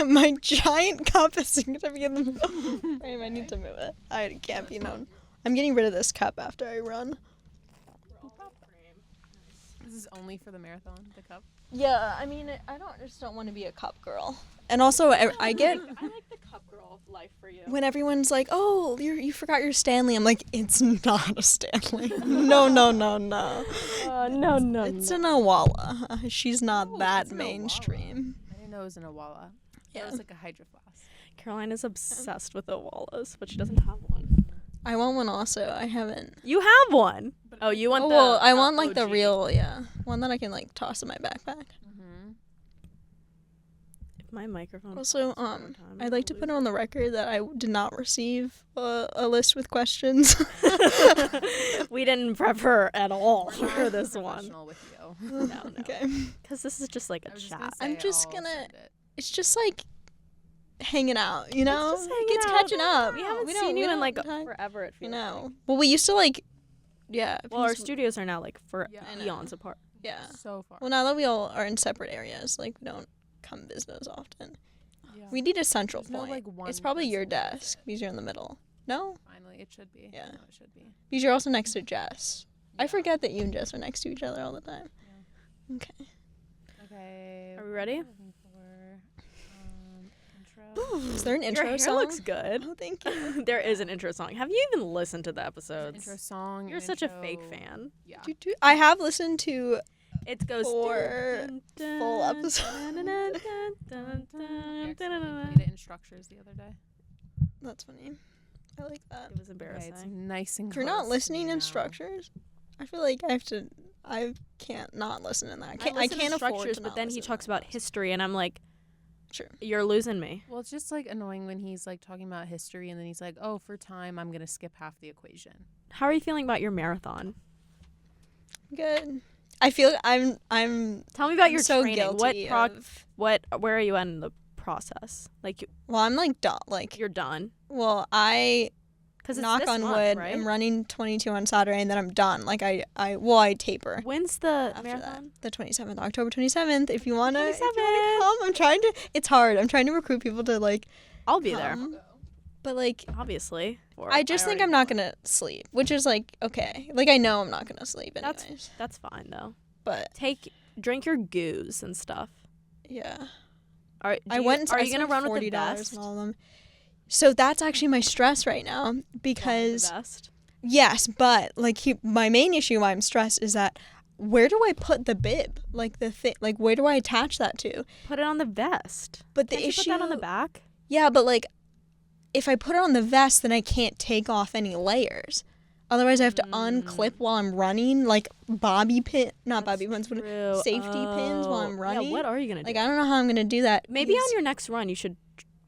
My giant cup is going to be in the middle. I need to move it. I can't be known. I'm getting rid of this cup after I run. This is only for the marathon, the cup? Yeah, I mean, I just don't want to be a cup girl. And also, I get... I like the cup girl life for you. When everyone's like, oh, you forgot your Stanley. I'm like, it's not a Stanley. No. No. It's an Awala. She's not that it's an mainstream. I didn't know it was an Awala. Yeah. It was like a Hydro Flask. Caroline is obsessed with Awalas, but she doesn't have one. I want one also. I haven't. You have one. Oh, you want the... Well, I want like the OG. real, one that I can like toss in my backpack. If my microphone... Also, I'd like to put on the record that I did not receive a list with questions. We didn't prep her at all for this one. Professional with you. No. Okay. Because this is just like a I was chat. gonna say I'm just I'll gonna- send it. It's just like hanging out, you know? It's just hanging It's out. catching up. We haven't We seen don't- you we in like don't time- forever, it You feels know. like. Well, we used to like, yeah. Well, our peace- studios are now like for Yeah. I know. eons apart. Yeah. So far. Well, now that we all are in separate areas, like we don't come visit as often. Yeah. We need a central There's no, point. like, one It's probably your person to desk because you're in the middle. No, Finally, it should be. Yeah. No, it should be. because you're also next to Jess. I Yeah. forget that you and Jess are next to each other all the time. Okay. Okay. Are we ready? Looking for, intro. Is there an intro Your hair song? looks good. Oh, thank you. There is an intro song. Have you even listened to the episodes? Intro song. You're an such a fake intro- fan. Yeah. I have listened to It goes For full episode. Made It it in structures the other day. That's funny. I like that. was Okay, it's embarrassing. nice and If you're not close to listening me in now. structures, I feel like I can't not listen in that. I I can't afford structures, to but not then he listen talks in that. about history, and I'm like, Sure. you're losing me. Well, it's just like annoying when he's like talking about history and then he's like, "Oh, for time, I'm gonna skip half the equation." How are you feeling about your marathon? Good. I feel I'm Tell me about I'm your so training. guilty of, Where are you at in the process? Like well, I'm like done. Like, you're done. well, I Because knock on wood. right? I'm running 22 on Saturday, and then I'm done. Like I taper. When's the After marathon? that, the 27th, October 27th. If you wanna 27th. come, I'm trying to. It's hard. I'm trying to recruit people to like I'll be there, come. But like, obviously. I just think I'm not gonna sleep, which is like okay. Like I know I'm not gonna sleep anyways. That's fine though. But Drink your goos and stuff. yeah, Are I went. Are I you gonna spent run with the $40 vest? on all of them. So that's actually my stress right now The because vest? yes, but like my main issue why I'm stressed is that where do I put the bib? Like the thing, like where do I attach that to? Put it on the vest. But the Can't issue, you put that on the back? yeah, but like if I put it on the vest, then I can't take off any layers. Otherwise, I have to unclip while I'm running, like not bobby pins, but True. safety pins while I'm running. Yeah, what are you gonna do? Like I don't know how I'm gonna do that. Maybe because- on your next run you should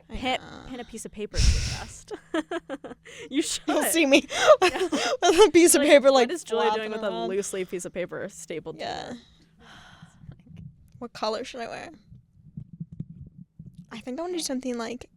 I pin know. a piece of paper to your vest. You should. You'll see me with a piece of paper like what is Julia flopping doing with a around. loose leaf piece of paper stapled to Yeah. her? What color should I wear? I think I want to do something like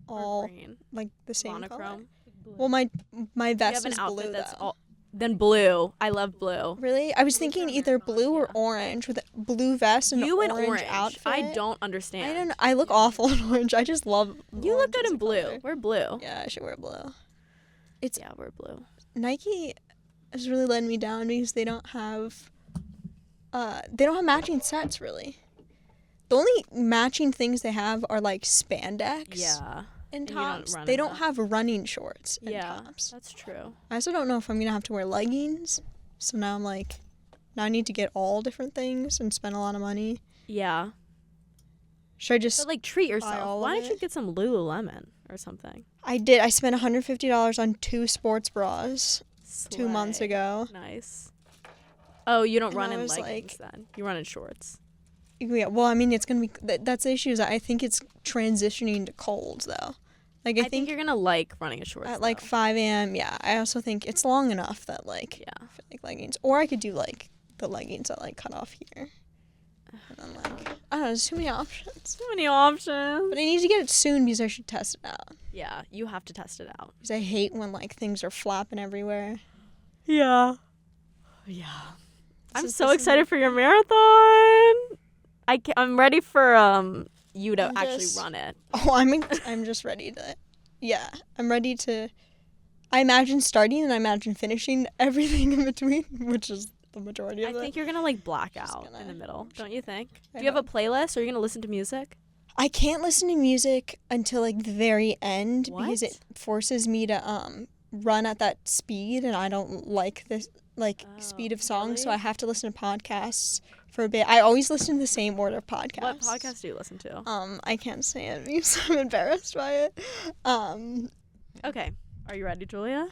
Or all green. like the same color. Monochrome. Well, my You vest have an is outfit blue that's though. all. Then blue. I love blue. Really? I was thinking either blue or Yeah. orange with a blue vest and You an and orange outfit. I don't understand. I don't. I look awful in orange. I just love. You look orange good as in a blue. color. We're blue. Yeah, I should wear blue. Yeah, we're blue. Nike has really letting me down because they don't have matching sets really. The only matching things they have are like spandex Yeah. and you don't tops. run They in don't that. have running shorts and Yeah. tops. That's true. I also don't know if I'm gonna have to wear leggings. So now I'm like, now I need to get all different things and spend a lot of money. Yeah. Should I just? But like treat all yourself. of Why don't you it? get some Lululemon or something? I did. I spent $150 on 2 sports bras 2 months Slay. ago. Nice. Oh, you don't And run I in was leggings then. You run in shorts. Yeah, well, I mean, it's gonna be. That's the issue. Is I think it's transitioning to cold though. Like I I think you're gonna like running in shorts. at like though. 5 a.m. Yeah, I also think it's long enough that like Yeah. I feel like leggings, or I could do like the leggings that like cut off here, and then like I don't know. There's too many options. So many options. But I need to get it soon because I should test it out. Yeah, you have to test it out. Because I hate when like things are flapping everywhere. Yeah. Yeah. I'm This so is- excited for your marathon. I'm ready for you to I'm actually just- run it? Oh, I'm just ready to. Yeah, I'm ready to. I imagine starting and I imagine finishing everything in between, which is the majority I of it. think you're gonna like black Just out in gonna- the middle, don't you think? I Do you have a hope. playlist? Or are you gonna listen to music? I can't listen to music until like the very end because it What? forces me to run at that speed, and I don't like this speed of songs, so really? I have to listen to podcasts for a bit. I always listen to the same order of podcasts. What podcast do you listen to? I can't say it because I'm embarrassed by it. Okay, are you ready, Julia?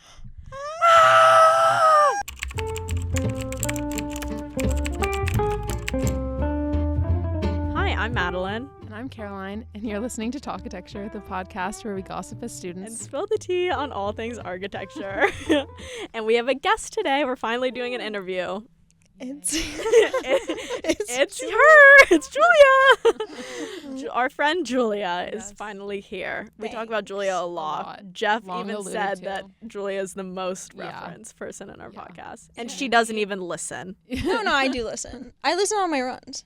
Hi, I'm Madeline. And I'm Caroline, and you're listening to Talkitecture, the podcast where we gossip as And students. spill the tea on all things architecture. And we have a guest today. We're finally doing an interview. It's It's her. It's Julia. Our friend Julia is Yes. finally here. We talk about Thanks. Julia a A lot. lot. Jeff Long even alluded said to. that Julia is the most Yeah. referenced person in our Yeah. podcast. And Yeah. she doesn't even listen. no, I do listen. I listen on my runs,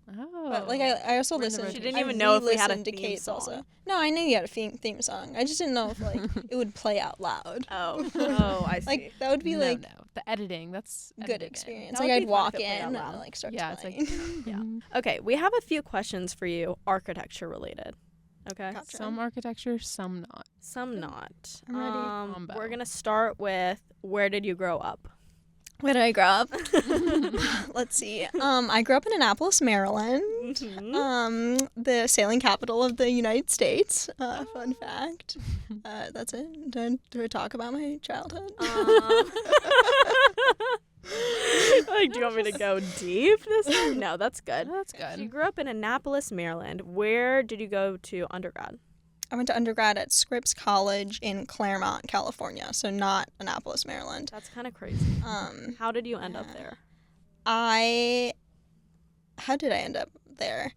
Oh. but like I also We're in the listen. She didn't I even know if we had a re-listened to theme Kate's song. also. No, I knew you had a theme song. I just didn't know if like it would play out loud. Oh, I see. Like that would be like no. The editing, that's good edited in. experience. That Like would I'd be fun walk if it played in out and loud. it, like start Yeah, it's playing. like Yeah. Okay, we have a few questions for you, architecture related. Okay. Gotcha. some architecture, some not. Some not. I'm ready. Combo. We're gonna start with, where did you grow up? Where did I grow up? Let's see. I grew up in Annapolis, Maryland. The sailing capital of the United States. Fun fact. That's it. Do I talk about my childhood? Like, do you want me to go deep this time? No, that's good. That's You good. grew up in Annapolis, Maryland. Where did you go to undergrad? I went to undergrad at Scripps College in Claremont, California. So not Annapolis, Maryland. That's kind of crazy. How did you end up there? How did I end up there?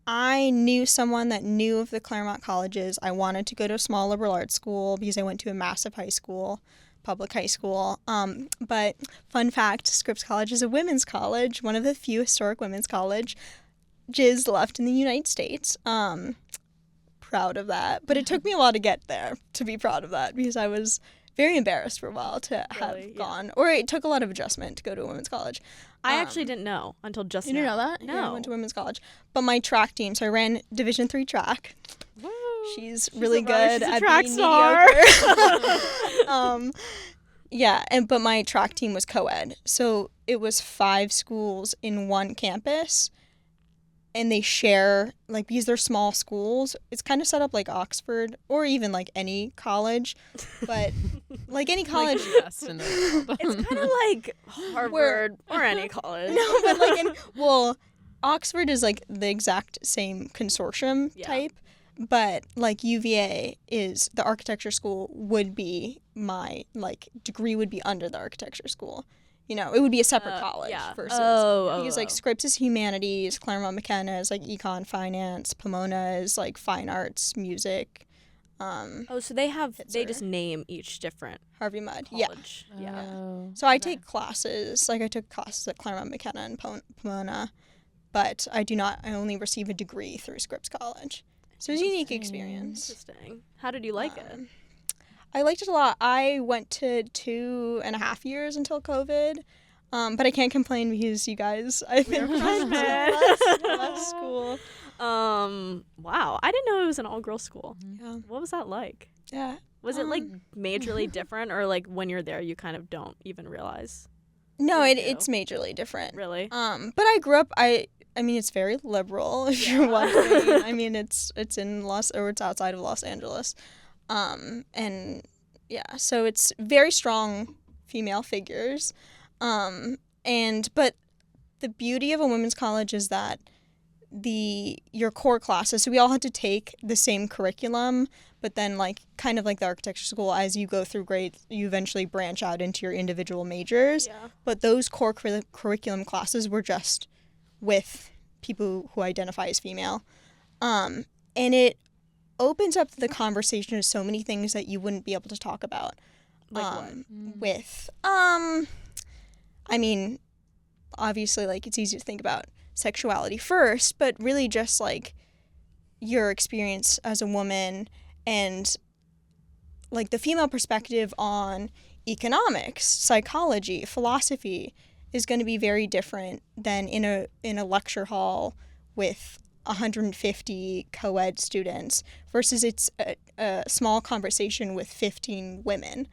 I knew someone that knew of the Claremont colleges. I wanted to go to a small liberal arts school because I went to a massive high school, public high school. But fun fact, Scripps College is a women's college, one of the few historic women's colleges left in the United States. Proud of that. But it took me a while to get there to be proud of that because I was very embarrassed for a while to have Really? Yeah. gone. Or it took a lot of adjustment to go to a women's college. I actually didn't know until just You now. didn't know that? No. Yeah, I went to women's college. But my track team, so I ran Division III track. Woo. She's really a- good she's a at track being star. mediocre. Yeah, but my track team was co-ed. So it was 5 schools in one campus. And they share, like, because they're small schools, it's kind of set up like Oxford or even like any college. But like any Like college, the best in the world. It's kind of like Harvard or any college. no, but like, well, Oxford is like the exact same consortium Yeah. type, but like UVA is the architecture school would be my like degree would be under the architecture school. You know, it would be a separate college Yeah. versus because like oh. Scripps is humanities, Claremont McKenna is like econ, finance, Pomona is like fine arts, music, Oh, so they Hitzer. just name each different Harvey Mudd. Yeah. college. Yeah. Oh. So I take classes, like I took classes at Claremont McKenna and Pomona, but I only receive a degree through Scripps College. So it was a unique experience. Interesting. How did you like it? I liked it a lot. I went to 2.5 years until COVID, but I can't complain because you guys, I think, freshmen. less school. Wow. I didn't know it was an all-girls school. Yeah. What was that like? Yeah. Was it like majorly different, or like when you're there you kind of don't even realize? No, Me too. it's majorly different. Really? But I grew up. I mean, it's very liberal. If you're wondering, I mean, it's it's outside of Los Angeles, and yeah, so it's very strong female figures, but the beauty of a women's college is that your core classes. So we all had to take the same curriculum, but then like kind of like the architecture school, as you go through grades, you eventually branch out into your individual majors. Yeah. But those core curriculum classes were just with people who identify as female. And it opens up the conversation to so many things that you wouldn't be able to talk about. Like what? With, I mean, obviously, like, it's easy to think about sexuality first, but really just like your experience as a woman and like the female perspective on economics, psychology, philosophy is going to be very different than in a lecture hall with 150 co-ed students versus it's a small conversation with 15 women.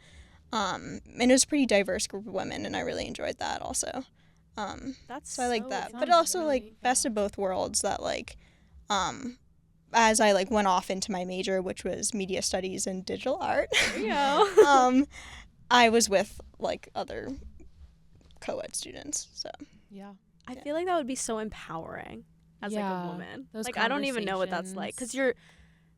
And it was a pretty diverse group of women, and I really enjoyed that also. So I like that. But also like best of both worlds, that like as I like went off into my major, which was media studies and digital art, There you go. I was with like other co-ed students. So Yeah. I feel like that would be so empowering as like Yeah, a woman. those Like I don't even know what that's like, conversations. because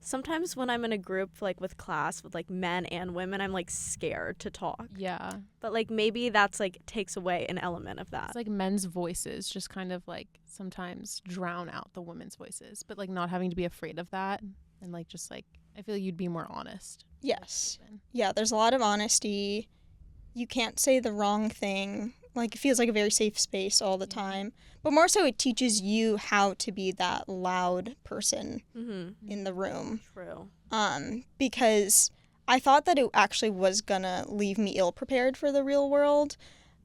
sometimes when I'm in a group like with class with like men and women, I'm like scared to talk. Yeah. But like maybe that's like takes away an element of that. It's like men's voices just kind of like sometimes drown out the women's voices, but like not having to be afraid of that, and like just like I feel like you'd be more honest. yes. Yeah, there's a lot of honesty. You can't say the wrong thing. Like, it feels like a very safe space all the time. But more so, it teaches you how to be that loud person in the room. True. Because I thought that it actually was gonna leave me ill-prepared for the real world,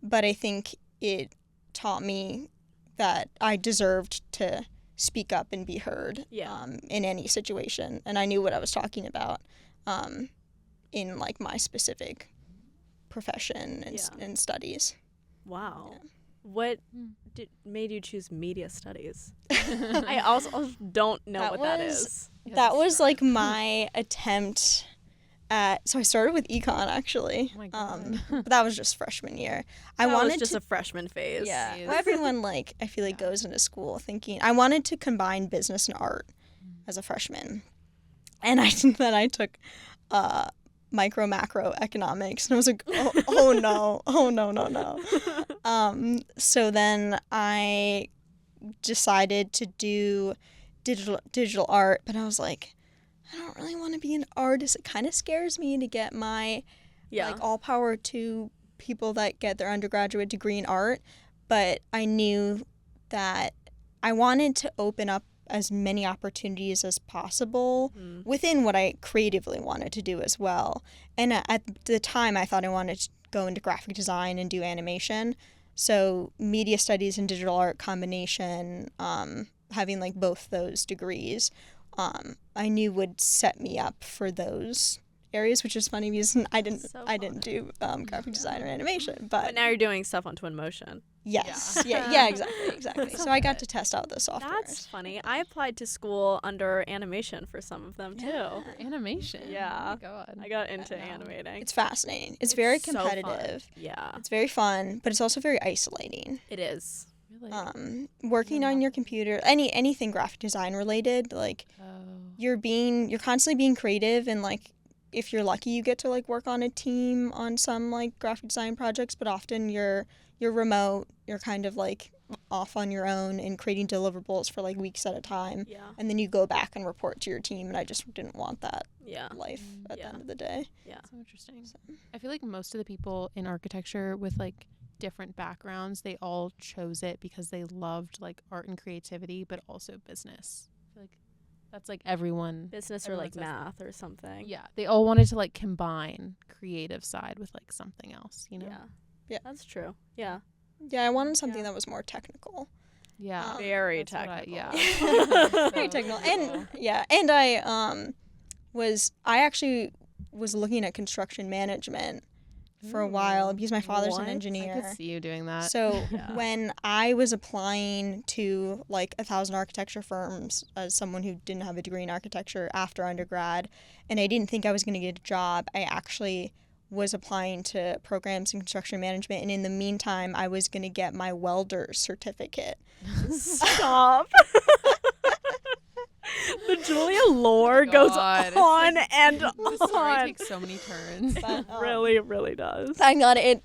but I think it taught me that I deserved to speak up and be heard in any situation. And I knew what I was talking about in, like, my specific profession and studies. Wow. Yeah. What made you choose media studies? I also don't know That what that was- is. That was, like, my attempt at... So I started with econ, actually. Oh my God. But that was just freshman year. That I wanted was just to... a freshman phase. Yeah. Phase. Well, everyone, like, I feel like goes into school thinking... I wanted to combine business and art as a freshman. And then I took micro macro economics, and I was like, oh no, no. So then I decided to do digital art, but I was like, I don't really want to be an artist. It kind of scares me to get my like all power to people that get their undergraduate degree in art, but I knew that I wanted to open up as many opportunities as possible within what I creatively wanted to do as well. And at the time, I thought I wanted to go into graphic design and do animation. So media studies and digital art combination, having like both those degrees, I knew would set me up for those areas, which is funny because I didn't do graphic design or animation, But now you're doing stuff on Twinmotion. yes, yeah, exactly. So I got to test out the software. That's funny. I applied to school under animation for some of them too. For animation. Yeah. Oh my God. I got into animating. It's fascinating. It's very so fun. competitive. Yeah, It's very fun, but it's also very isolating. it is. Really? Working on your computer, anything graphic design related, like you're constantly being creative, and like if you're lucky, you get to like work on a team on some like graphic design projects, but often you're remote. You're kind of like off on your own and creating deliverables for like weeks at a time. Yeah. And then you go back and report to your team, and I just didn't want that Yeah. life at the Yeah. end of the day. Yeah. So interesting. I feel like most of the people in architecture with like different backgrounds, they all chose it because they loved like art and creativity, but also business. I feel like that's like everyone. Business or everyone like says math or something. Yeah, they all wanted to like combine creative side with like something else, you know? Yeah. That's true. Yeah. Yeah, I wanted something that was more technical. Yeah. Very That's what I- technical. yeah. Very So technical. cool. And I actually was looking at construction management for a while because my father's What? an I engineer. I could see you doing that. So Yeah. when I was applying to like 1,000 architecture firms as someone who didn't have a degree in architecture after undergrad, and I didn't think I was going to get a job, I actually was applying to programs in construction management, and in the meantime, I was going to get my welder certificate. Stop. The Julia lore goes God, it's on like- and the story on. takes so many turns. But, It really does. thank God it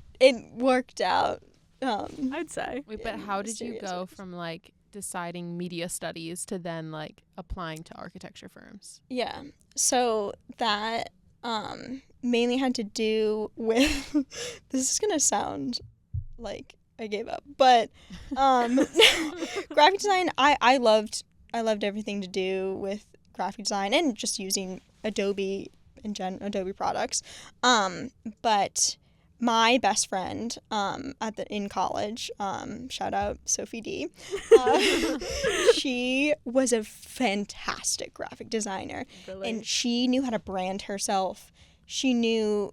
worked out. I'd say. Wait, Yeah, but how did you mysterious go ways. from like deciding media studies to then like applying to architecture firms? Yeah. So that mainly had to do with this is going to sound like I gave up. But graphic design, I loved everything to do with graphic design and just using Adobe Adobe products. But my best friend in college, shout out Sophie D, she was a fantastic graphic designer. Really? And she knew how to brand herself. She knew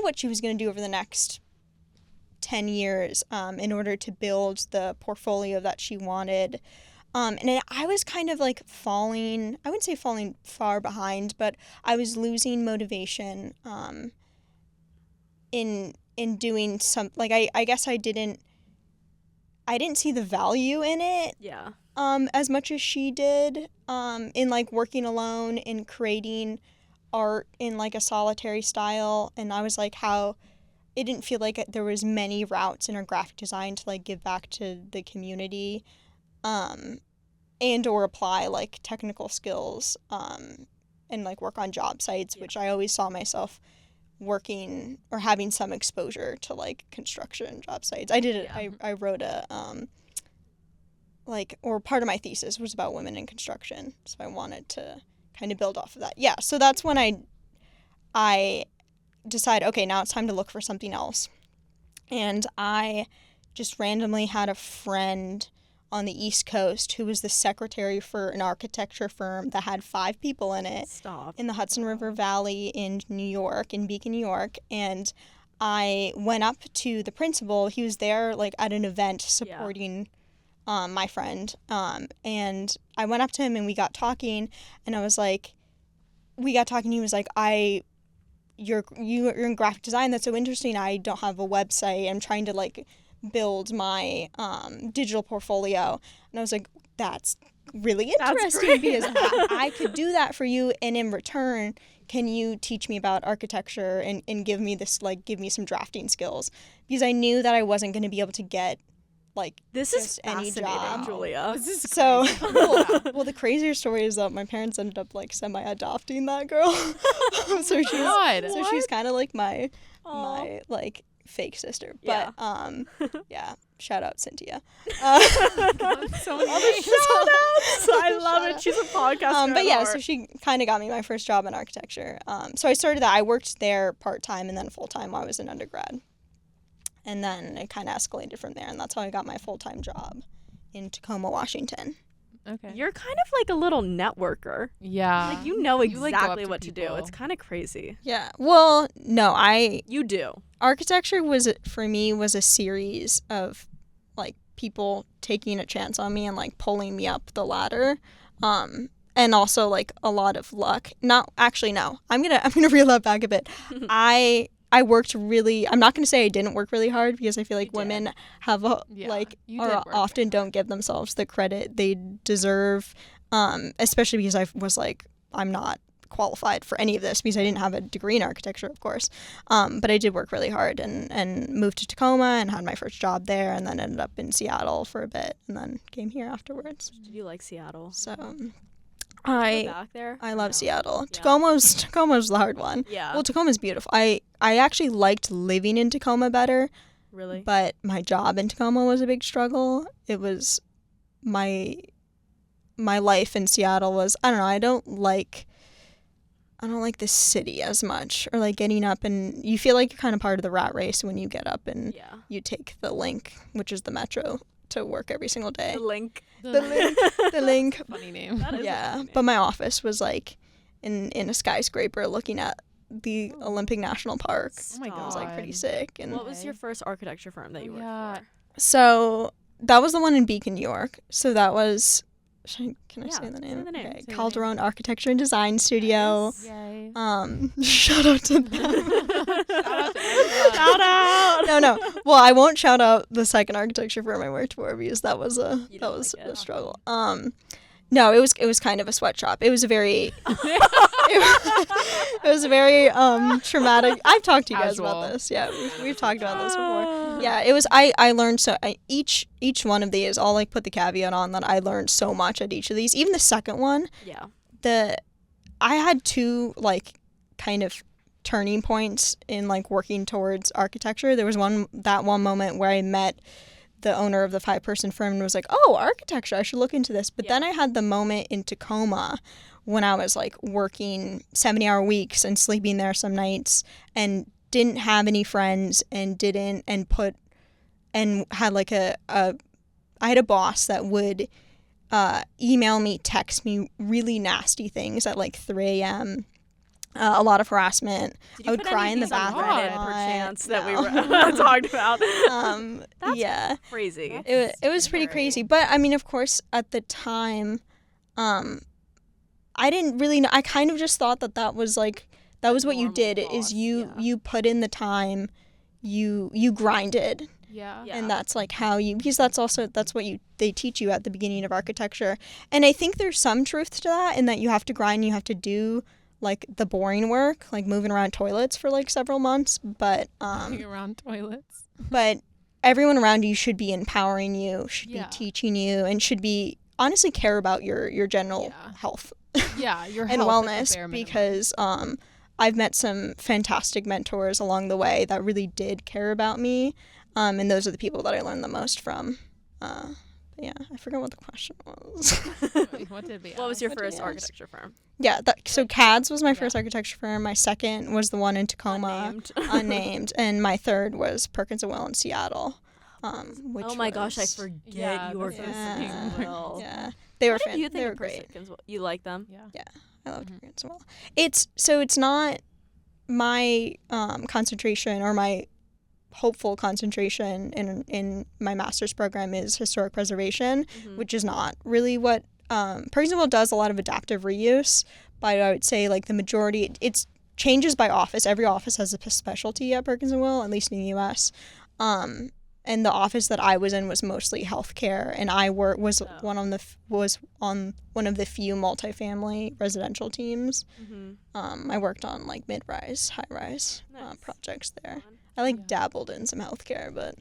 what she was going to do over the next 10 years in order to build the portfolio that she wanted. And I was kind of like I wouldn't say falling far behind, but I was losing motivation in doing some, like, I guess I didn't see the value in it. Yeah. As much as she did, in like working alone and creating art in like a solitary style. And I was like, how it didn't feel like there was many routes in her graphic design to like give back to the community, and or apply like technical skills, and like work on job sites, which I always saw myself working or having some exposure to like construction job sites. I did it. Yeah. I wrote a or part of my thesis was about women in construction, so I wanted to kind of build off of that. Yeah, so that's when I decided, okay, now it's time to look for something else. And I just randomly had a friend on the East Coast who was the secretary for an architecture firm that had 5 people in it. Stop. In the Hudson River Valley in New York, in Beacon, New York. And I went up to the principal. He was there like at an event supporting my friend. And I went up to him and we got talking, and I was like, he was like, you're in graphic design. That's so interesting. I don't have a website. I'm trying to like build my digital portfolio. And I was like, that's really interesting because I could do that for you, and in return, can you teach me about architecture and give me some drafting skills? Because I knew that I wasn't going to be able to get like This is any fascinating, job. Julia. This is So, crazy. well, the crazier story is that my parents ended up like semi-adopting that girl. so she's kind of like my like fake sister. Yeah. But yeah, shout out Cynthia. So many Shout-outs! I love it. She's a podcaster. But at yeah, heart. so she kind of got me my first job in architecture. So I started that. I worked there part-time and then full-time while I was an undergrad. And then it kind of escalated from there, and that's how I got my full-time job in Tacoma, Washington. Okay. You're kind of like a little networker. Yeah. Like you know You, like, go up exactly to what to do. people. It's kind of crazy. Yeah. Well, no, You do. architecture was a series of like people taking a chance on me and like pulling me up the ladder, and also like a lot of luck. Not actually, no. I'm gonna reel that back a bit. I worked really. I'm not gonna say I didn't work really hard because I feel like women have Yeah, like you or did work often very don't give themselves the credit they deserve, especially because I was like, I'm not qualified for any of this because I didn't have a degree in architecture, of course. But I did work really hard and moved to Tacoma and had my first job there, and then ended up in Seattle for a bit and then came here afterwards. Did you like Seattle? So Go I back there? love No. Seattle. Yeah. Tacoma's the hard one. Yeah. Well, Tacoma's beautiful. I actually liked living in Tacoma better, Really? but my job in Tacoma was a big struggle. It was my life in Seattle was, I don't know, I don't like the city as much, or like getting up, and you feel like you're kind of part of the rat race when you get up and Yeah. you take the link, which is the metro, to work every single day. The link. The link. Funny name. That is a Yeah, funny name. but my office was like in a skyscraper looking at the Olympic National Park. Oh my It was like pretty God. sick. And What was your first architecture firm that you worked Yeah. for? so that was the one in Beacon, New York. So that was, can I Yeah, say the say name? the name. Okay, Say the Calderon Architecture and Design Studio. Yay. Shout out to them. Shout out to everyone. Shout out! No. Well, I won't shout out the second architecture firm I worked for because that was You that don't was like it. a struggle. No, it was kind of a sweatshop. It was a very it was a very traumatic. I've talked to you guys about Casual. this. Yeah, we've talked about this before. Yeah, it was. I learned each one of these. I'll like put the caveat on that I learned so much at each of these. Even the second one, Yeah. I had two like kind of turning points in like working towards architecture. There was one moment where I met the owner of the 5-person firm and was like, oh, architecture, I should look into this. But then I had the moment in Tacoma when I was like working 70-hour weeks and sleeping there some nights and didn't have any friends and had like I had a boss that would email me, text me really nasty things at like 3 a.m. A lot of harassment. I would cry in the bathroom. Reddit, perchance, that we talked about. That's crazy. It was pretty crazy. But I mean, of course, at the time, I didn't really know. I kind of just thought that was what you did. Is you put in the time, you grinded. Yeah. And that's like because that's what they teach you at the beginning of architecture. And I think there's some truth to that in that you have to grind, you have to do like the boring work, like moving around toilets for like several months, but moving around toilets. But everyone around you should be empowering you, should be teaching you, and should be honestly care about your general health. Yeah, your and health wellness, because I've met some fantastic mentors along the way that really did care about me, and those are the people that I learned the most from. Yeah, I forgot what the question was. What did we ask? What was your first architecture firm? Yeah, so CADS was my first architecture firm. My second was the one in Tacoma, unnamed, and my third was Perkins & Will in Seattle. Which oh my gosh, I forget you were Perkins & Will. Yeah, they were. What did you think they were of great. Perkins & Will? You like them? Yeah, I loved Perkins & Will. It's not my concentration or my hopeful concentration in my master's program is historic preservation, which is not really what Perkins & Will does. A lot of adaptive reuse, but I would say like the majority, it changes by office. Every office has a specialty at Perkins & Will, at least in the U.S. And the office that I was in was mostly healthcare, and I was on one of the few multifamily residential teams. I worked on like mid-rise, high-rise projects there. I dabbled in some healthcare, but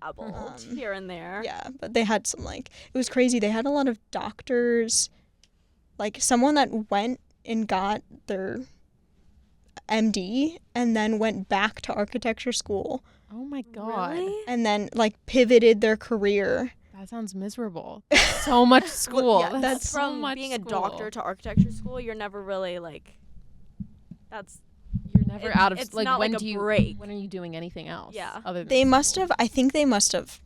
dabbled here and there. Yeah, but they had some it was crazy. They had a lot of doctors, like someone that went and got their MD and then went back to architecture school. Oh my god! Really? And then pivoted their career. That sounds miserable. So much school. Yeah, that's so from much being a school. doctor to architecture school. You're never really that's. You're never out of it's like not when like do a you break. when are you doing anything else? Yeah. Other than They school? must have. I think they must have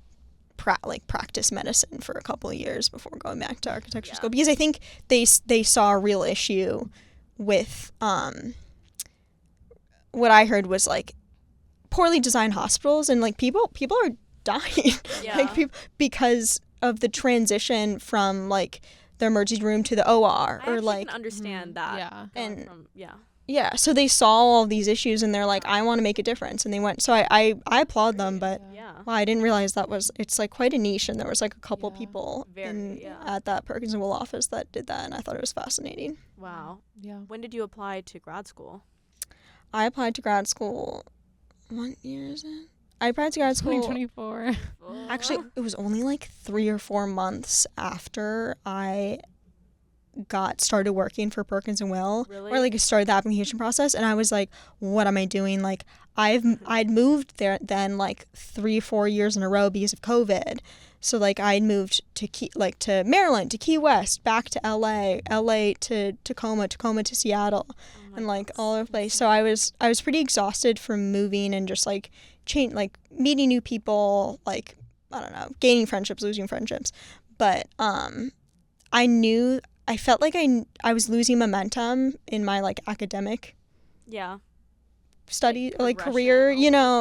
practiced medicine for a couple of years before going back to architecture school, because I think they saw a real issue with what I heard was poorly designed hospitals, and people are dying because of the transition from the emergency room to the OR. I can understand that. Yeah. And yeah. yeah, so they saw all these issues and they're like, I want to make a difference, and they went. So I applaud them, but wow, I didn't realize it's quite a niche, and there was a couple people at that Perkins & Will office that did that, and I thought it was fascinating. Wow. Yeah. When did you apply to grad school? I applied to grad school. What year is it? I applied to grad school. 2024. Actually, it was only 3 or 4 months after I started working for Perkins & Will. Really? Or started the application process, and I was like, what am I doing? I'd moved there then 3-4 years in a row because of COVID. So I'd moved to Maryland, to Key West, back to LA to Tacoma to Seattle, and all over the place. So I was pretty exhausted from moving and just meeting new people, I don't know, gaining friendships, losing friendships. But I felt like I was losing momentum in my academic study career,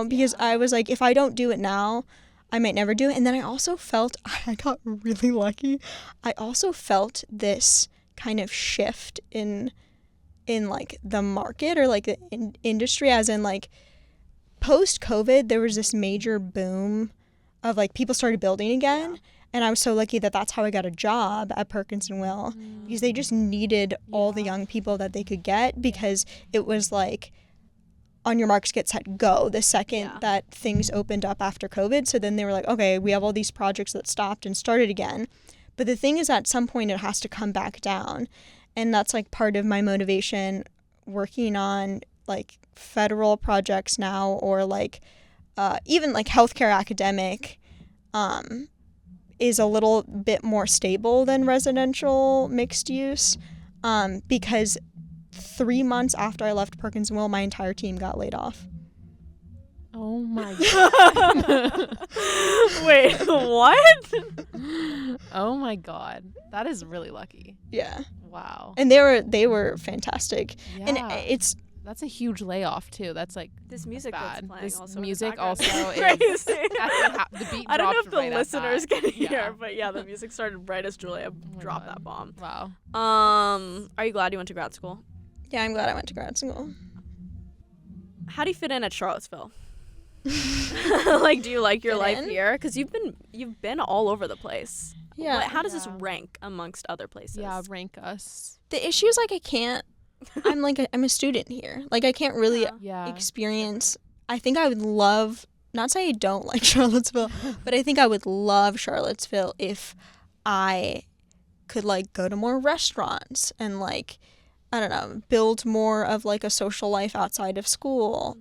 because I was if I don't do it now, I might never do it. And then I also felt, I got really lucky, I also felt this kind of shift in the market or the industry, as in post COVID there was this major boom of people started building again. And I was so lucky that that's how I got a job at Perkins & Will, because they just needed all the young people that they could get, because it was on your marks, get set, go the second that things opened up after COVID. So then they were okay, we have all these projects that stopped and started again. But the thing is, at some point it has to come back down. And that's part of my motivation working on like federal projects now, or like even like healthcare academic is a little bit more stable than residential mixed use, because 3 months after I left Perkinsville, my entire team got laid off. Oh my god. Wait, what? Oh my god. That is really lucky. Yeah. Wow. And they were fantastic. Yeah. And that's a huge layoff too. That's like This music that's bad. playing This also in the music background also is is crazy. the beat I don't know dropped if the right at listeners that. can hear, Yeah. but yeah, the music started right as Julia my dropped God. that bomb. Wow. Are you glad you went to grad school? yeah, I'm glad I went to grad school. How do you fit in at Charlottesville? Like, do you like your Fit life in? here? Because you've been all over the place. Yeah. How does this Yeah. rank amongst other places? Yeah, rank us. The issue is like I can't. I'm a student here. Like I can't really Yeah. Yeah. experience. I think I would love. Not say I don't like Charlottesville, but I think I would love Charlottesville if I could like go to more restaurants and like, I don't know, build more of like a social life outside of school,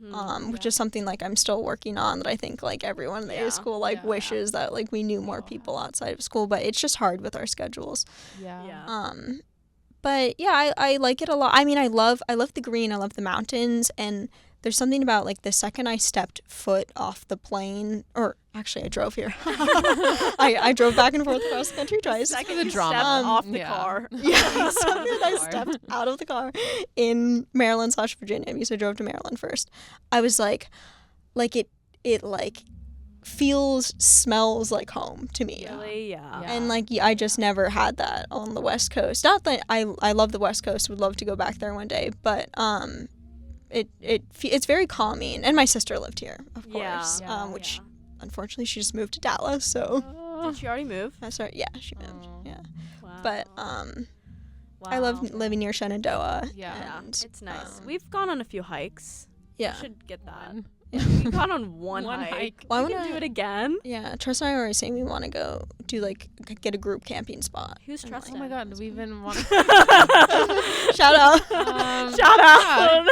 which is something like I'm still working on, that I think like everyone in the Yeah. school like Yeah. wishes that like we knew more people outside of school, but it's just hard with our schedules. Yeah. Yeah. But yeah, I like it a lot. I mean, I love the green, I love the mountains, and there's something about like the second I stepped foot off the plane, or actually I drove here. I drove back and forth across the country twice. Second the you drama. stepped off the Yeah. car. Yeah, so that I Car. stepped out of the car in Maryland/Virginia, because I drove to Maryland first. I was like it like smells like home to me. Really? Yeah. Yeah. And like I just never had that on the West Coast. Not that I love the West Coast, would love to go back there one day, but it's very calming. And my sister lived here, of Yeah. course, Yeah. which unfortunately she just moved to Dallas. So Did she already move? that's right. Yeah, she moved. Oh. Yeah, Wow. but I Wow. love living near Shenandoah. Yeah. and, It's nice. um, We've gone on a few hikes. yeah. We should get that. One. We've gone on one hike. hike. Well, I We can wanna- do it again. Yeah, Trust and I were saying we want to go do like get a group camping spot. Who's And, Trustin? Oh my god, do we even want Shout out! Shout out.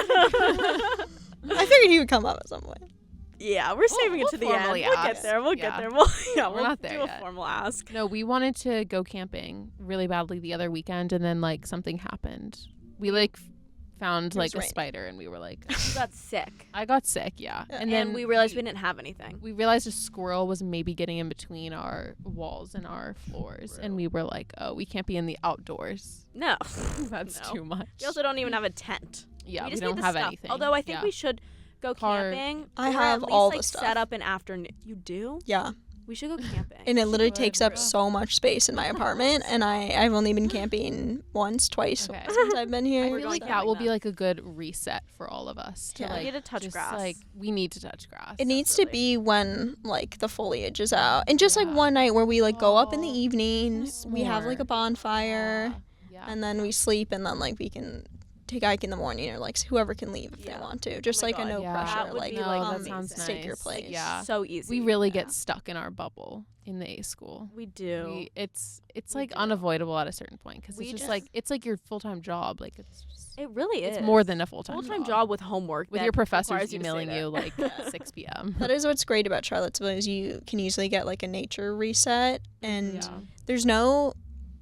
I figured he would come up at some point. Yeah, we're saving we'll it to the end. formally We'll get ask. there. We'll Yeah. get there. We'll We're not there do a yet. formal ask. No, we wanted to go camping really badly the other weekend, and then like something happened. We like found was like a raining. spider, and we were like, You got sick. I got sick, yeah. Yeah. And then we realized we didn't have anything. we realized a squirrel was maybe getting in between our walls and our floors, and we were like, oh, we can't be in the outdoors. No. That's No. too much. We also don't even have a tent. Yeah, we we just don't need the have stuff. anything. Although I think Yeah. we should go Car- camping. I or have at least, all the like, stuff. set up an afternoon. You do? Yeah, We should go camping. and it literally should, takes up bro. so much space in my apartment, and I've only been camping twice Okay. since I've been I here. We're feel going like camping that will then. be like a good reset for all of us. To Yeah. like We need to touch just, grass. Like we need to touch grass. It needs to be when like the foliage is out, and just like Yeah. one night where we like go up in the Oh, evening, that's we have like a smart. bonfire, Yeah. and then we sleep, and then like we can take a hike in the morning, or like whoever can leave if Yeah. they want to. Just my like God, a no yeah. pressure, That would like be, No, like, that amazing. sounds stake your nice. place. Yeah. So easy. We really Yeah. get stuck in our bubble in the A school. We do. It's We like do. unavoidable at a certain point because We it's just just- like it's like your full-time job. Like it's It really is. it's more than a full-time full-time job with homework. with that your requires professors you to emailing stay you there. like 6 p.m. That is what's great about Charlottesville, is you can easily get like a nature reset, and Yeah. there's no.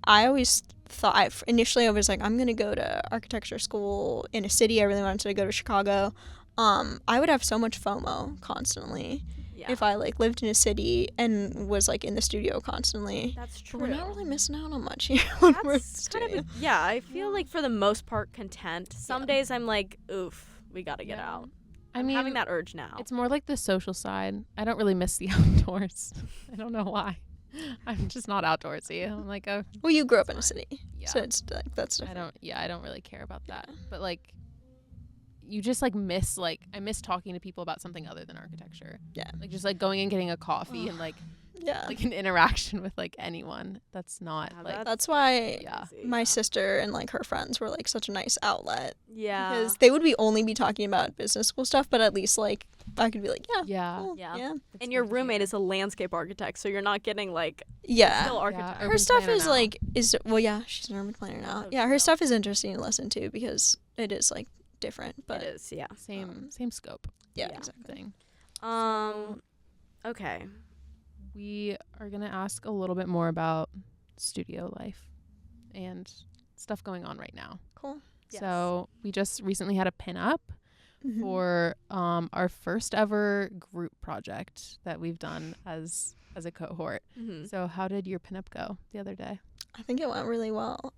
I always thought initially I was like, I'm gonna go to architecture school in a city. I really wanted to go to Chicago. I would have so much FOMO constantly Yeah. if I like lived in a city and was like in the studio constantly. That's But true. we're not really missing out on much here when we're in the That's kind studio. of yeah. I feel like for the most part content. Some days I'm like, oof, we gotta get Yeah. out. I I'm mean, having that urge now. it's more like the social side. I don't really miss the outdoors. I don't know why. I'm just not outdoorsy. I'm like, oh, Well, you grew up in a fine. city, yeah. so it's like that's I different. I don't really care about that. But like you just like miss I miss talking to people about something other than architecture. Yeah. Like just like going and getting a coffee and like Yeah, like an interaction with like anyone that's not Yeah, like that's why yeah. my sister and like her friends were like such a nice outlet, yeah. because they would only be talking about business school stuff, but at least like I could be like, yeah, Yeah. cool, Yeah. yeah, And your roommate is a landscape architect, so you're not getting like yeah. still Yeah, architect. urban Her stuff planner is now. like well, yeah, she's an urban planner now. Oh, Yeah, her chill. stuff is interesting to listen to because it is like different, but it is, yeah. Same scope. yeah, Yeah. exactly. Thing. Okay. We are gonna ask a little bit more about studio life and stuff going on right now. Cool. Yes. So we just recently had a pinup Mhm. for our first ever group project that we've done as a cohort. Mm-hmm. So how did your pinup go the other day? I think it went really well.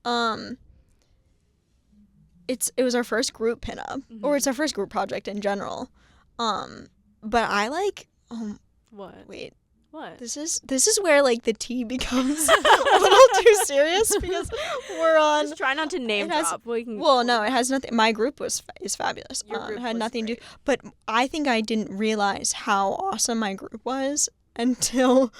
It was our first group pinup, or Mhm. it's our first group project in general. But I like. What? Wait. What? This is where like the tea becomes a little too serious because we're on. Just try not to name it has- drop. We can, Well, no, it has nothing. My group is fabulous. Your group it had was nothing to great. do. But I think I didn't realize how awesome my group was until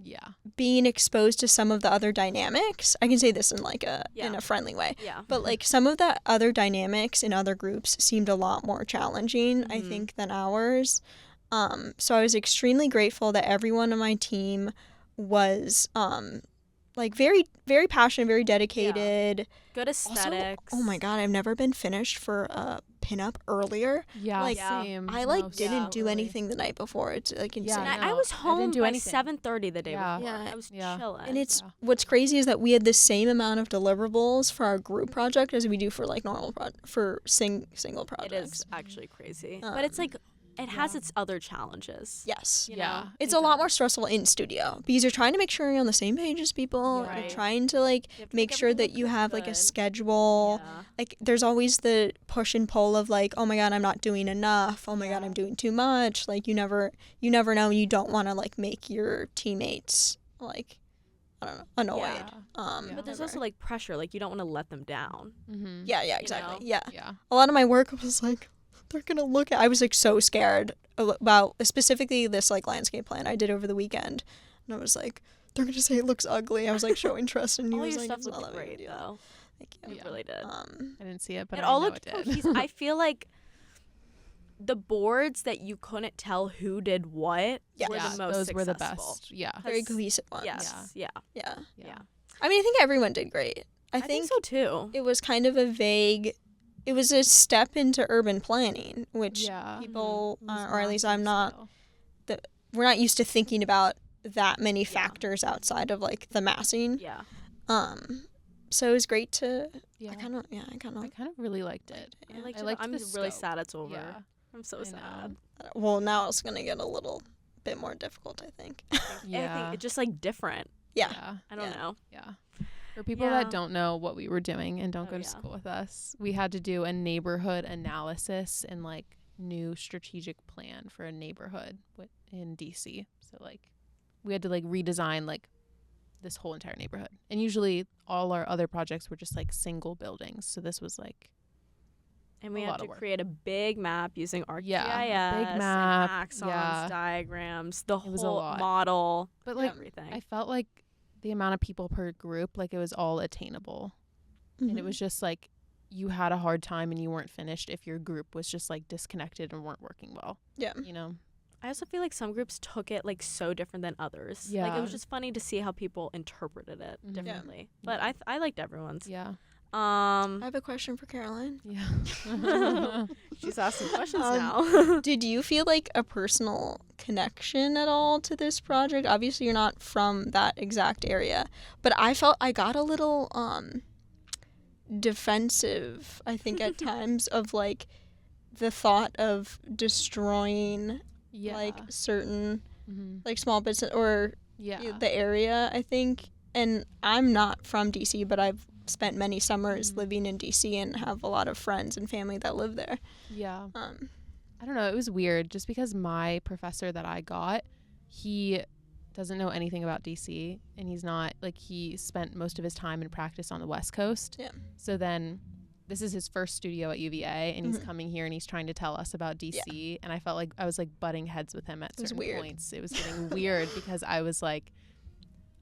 Yeah. being exposed to some of the other dynamics. I can say this in like in Yeah. a friendly way. Yeah. But like some of the other dynamics in other groups seemed a lot more challenging, I Mhm. think, than ours. So I was extremely grateful that everyone on my team was like very, very passionate, very dedicated. Good Also, aesthetics. oh my god, I've never been finished for a pinup earlier. Yeah. Like, Same. I like No, didn't do totally. anything the night before. It's like insane. And Yeah, I was I home didn't do by anything. 7:30 the day Yeah. before. Yeah. I was Yeah. chilling. And it's Yeah. what's crazy is that we had the same amount of deliverables for our group project as we do for like normal single projects. It is actually crazy. But it's like it has Yeah. its other challenges. Yes. You Yeah. know? It's a lot more stressful in studio because you're trying to make sure you're on the same page as people. Yeah. You're Right. trying to like You have to make sure everything that you look have like a good. schedule. Yeah. Like there's always the push and pull of like, oh my god, I'm not doing enough. Oh my god, Yeah. I'm doing too much. Like you never know. You don't want to like make your teammates like I don't know annoyed. Yeah. Yeah. But there's ever. also like pressure. Like you don't want to let them down. Mm-hmm. Yeah, exactly. know? Yeah. Yeah. A lot of my work was like, they're gonna look at. I was like so scared about specifically this like landscape plan I did over the weekend, and I was like, they're gonna say it looks ugly. I was like showing trust, and he All was your like, stuff it's not looked that big a great deal. though. Thank you. It Yeah. really did. I didn't see it, but It I all know looked it did. cohesive. I feel like the boards that you couldn't tell who did what Yeah. were Yeah, the most those successful. were the best. Yeah. Very That's- cohesive ones. Yes. Yeah. Yeah. Yeah. I mean, I think everyone did great. I think so too. it was kind of a vague. It was a step into urban planning, which Yeah. people, It was or at least massive I'm not. scale. We're not used to thinking about that many Yeah. factors outside of like the massing. Yeah. So it was great to. Yeah. I kind of. I kind of really liked it. I liked I it. liked I'm the really scope. sad it's over. Yeah. I'm so I sad. Well, now it's gonna get a little bit more difficult, I think. I Yeah. think it's just like different. Yeah. I don't Yeah. know. Yeah. For people Yeah. that don't know what we were doing and don't Oh, go to yeah. school with us, we had to do a neighborhood analysis and like new strategic plan for a neighborhood in DC. So like we had to like redesign like this whole entire neighborhood. And usually all our other projects were just like single buildings. So this was like And we A had lot to of work. create a big map using ArcGIS, Yeah, big map, and axons, yeah. diagrams, the It was a whole lot. model, but like everything. I felt like the amount of people per group, like it was all attainable. And it was just like you had a hard time and you weren't finished if your group was just like disconnected and weren't working well. Yeah. You know? I also feel like some groups took it like so different than others. Like Yeah. it was just funny to see how people interpreted it Mhm. differently. But I liked everyone's. Yeah. I have a question for Caroline. Yeah. She's asking questions Um, now. Did you feel like a personal connection at all to this project? Obviously, you're not from that exact area, but I felt I got a little defensive, I think, at times of like the thought of destroying Yeah. like certain Mhm. like small business or Yeah. the area, I think. And I'm not from DC, but I've spent many summers Mhm. living in DC and have a lot of friends and family that live there. Yeah. Um, I don't know. It was weird just because my professor that I got, he doesn't know anything about DC and he's not like he spent most of his time in practice on the West Coast. Yeah. So then this is his first studio at UVA and he's Mhm. coming here and he's trying to tell us about DC and I felt like I was like butting heads with him at was certain weird. points. It was getting weird because I was like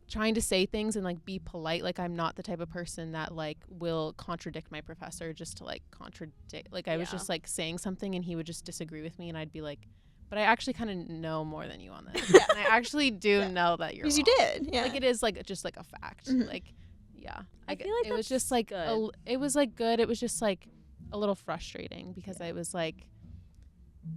trying to say things and like be polite. Like I'm not the type of person that like will contradict my professor just to like contradict. Like I was Yeah. just like saying something and he would just disagree with me and I'd be like, but I actually kind of know more than you on this. Yeah. And I actually do Yeah. know that you're because you wrong. did, yeah. Like it is like just like a fact. Mhm. Like yeah. I feel like it was that's just like good. it was like good. It was just like a little frustrating because I was like,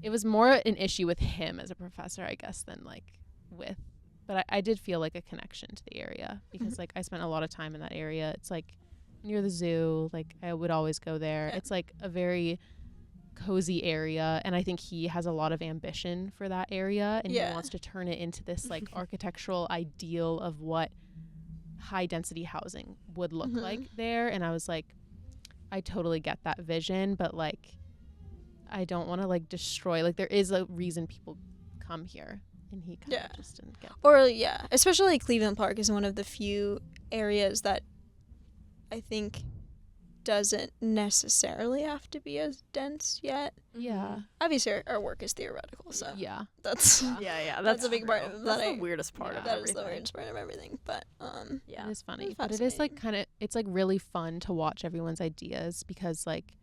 it was more an issue with him as a professor, I guess, than like with, but I did feel like a connection to the area because like I spent a lot of time in that area. It's like near the zoo. Like I would always go there. It's like a very cozy area, and I think he has a lot of ambition for that area, and he wants to turn it into this like architectural ideal of what high density housing would look like there. And I was like, I totally get that vision, but like I don't want to like destroy, like there is a reason people come here, and he kind of just didn't get that. Or especially like Cleveland Park is one of the few areas that I think doesn't necessarily have to be as dense yet. Yeah. Obviously our work is theoretical, so that's that's a big part of that's that. the weirdest part of that everything. is the weirdest part of everything. But it is funny, but it is like kind of, it's like really fun to watch everyone's ideas because like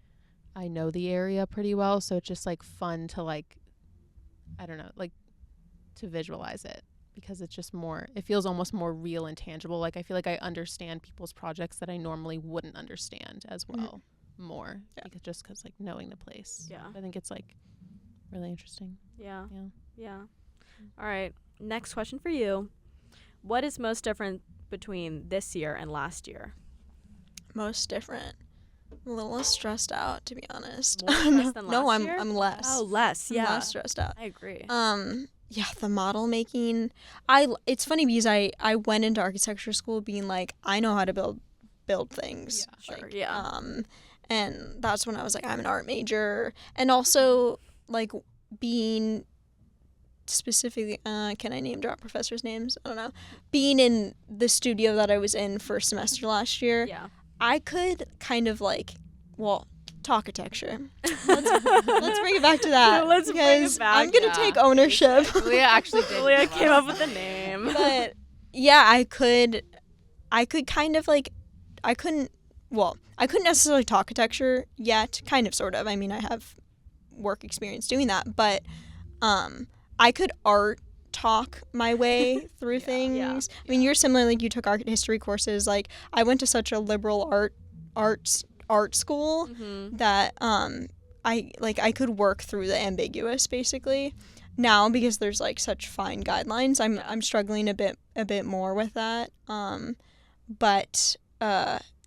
I know the area pretty well, so it's just like fun to like, I don't know, like to visualize it because it's just more, it feels almost more real and tangible. Like I feel like I understand people's projects that I normally wouldn't understand as well more because like knowing the place. I think it's like really interesting. Yeah. All right, next question for you. What is most different between this year and last year? Most different. I'm a little less stressed out, to be honest. More stressed than last year? I'm less. Oh, less. I'm less stressed out. I agree. The model making. It's funny because I went into architecture school being like, I know how to build things. Yeah, sure. Like, and that's when I was like, I'm an art major, and also like being specifically, can I name drop professors' names? I don't know. Being in the studio that I was in first semester last year, I could kind of like, talkitecture. Let's bring it back to that. Let's bring it back. I'm gonna take ownership. Leah actually did. Leah came up with the name. But yeah, I could kind of like, I couldn't necessarily talkitecture yet, kind of, sort of. I mean, I have work experience doing that, but I could art talk my way through things. I mean, you're similar, like you took art history courses. Like I went to such a liberal art school that I could work through the ambiguous basically. Now because there's like such fine guidelines, I'm struggling a bit more with that. But